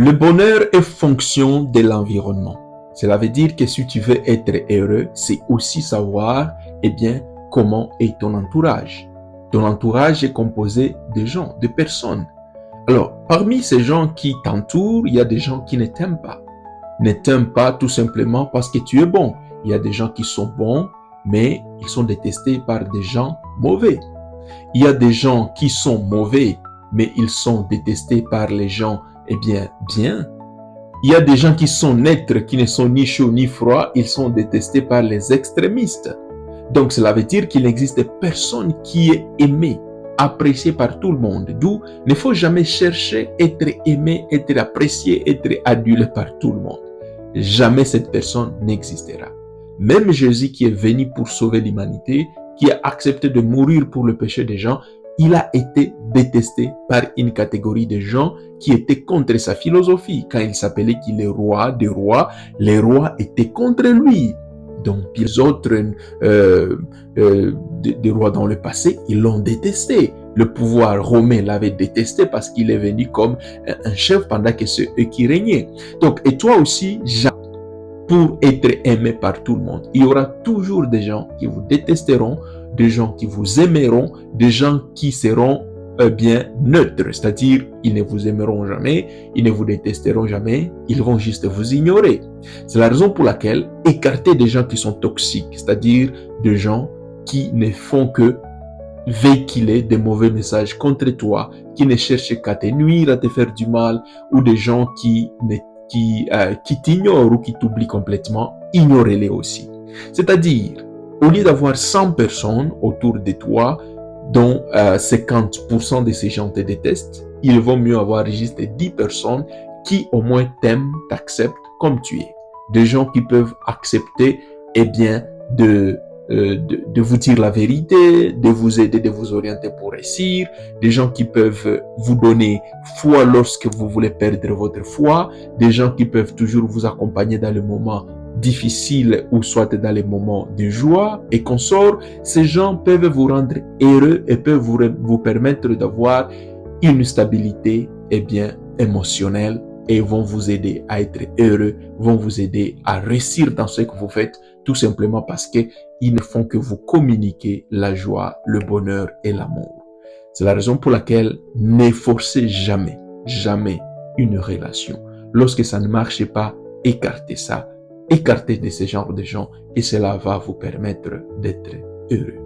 Le bonheur est fonction de l'environnement. Cela veut dire que si tu veux être heureux, c'est aussi savoir, comment est ton entourage. Ton entourage est composé de gens, de personnes. Alors, parmi ces gens qui t'entourent, il y a des gens qui ne t'aiment pas. Ne t'aiment pas tout simplement parce que tu es bon. Il y a des gens qui sont bons, mais ils sont détestés par des gens mauvais. Il y a des gens qui sont mauvais, mais ils sont détestés par les gens, bien. Il y a des gens qui sont neutres, qui ne sont ni chauds ni froids, ils sont détestés par les extrémistes. Donc cela veut dire qu'il n'existe personne qui est aimé, apprécié par tout le monde. D'où il ne faut jamais chercher être aimé, être apprécié, être adulé par tout le monde. Jamais cette personne n'existera. Même Jésus qui est venu pour sauver l'humanité, qui a accepté de mourir pour le péché des gens, il a été détesté par une catégorie de gens qui étaient contre sa philosophie. Quand il s'appelait qu'il est roi des rois, les rois étaient contre lui. Donc, les autres des rois dans le passé, ils l'ont détesté. Le pouvoir romain l'avait détesté parce qu'il est venu comme un chef pendant que c'est eux qui régnaient. Donc, et toi aussi, pour être aimé par tout le monde, il y aura toujours des gens qui vous détesteront, des gens qui vous aimeront, des gens qui seront neutres, c'est-à-dire ils ne vous aimeront jamais, ils ne vous détesteront jamais, ils vont juste vous ignorer. C'est la raison pour laquelle écarter des gens qui sont toxiques, c'est-à-dire des gens qui ne font que véhiculer des mauvais messages contre toi, qui ne cherchent qu'à te nuire, à te faire du mal, ou des gens qui t'ignorent ou qui t'oublient complètement, ignorez-les aussi. C'est-à-dire, au lieu d'avoir 100 personnes autour de toi, dont 50% de ces gens te détestent, il vaut mieux avoir juste 10 personnes qui au moins t'aiment, t'acceptent comme tu es. Des gens qui peuvent accepter, de vous dire la vérité, de vous aider, de vous orienter pour réussir, des gens qui peuvent vous donner foi lorsque vous voulez perdre votre foi, des gens qui peuvent toujours vous accompagner dans les moments difficiles ou soit dans les moments de joie et consorts. Ces gens peuvent vous rendre heureux et peuvent vous permettre d'avoir une stabilité, émotionnelle, et vont vous aider à être heureux, vont vous aider à réussir dans ce que vous faites, tout simplement parce qu'ils ne font que vous communiquer la joie, le bonheur et l'amour. C'est la raison pour laquelle ne forcez jamais une relation. Lorsque ça ne marche pas, écartez ça, écartez de ce genre de gens et cela va vous permettre d'être heureux.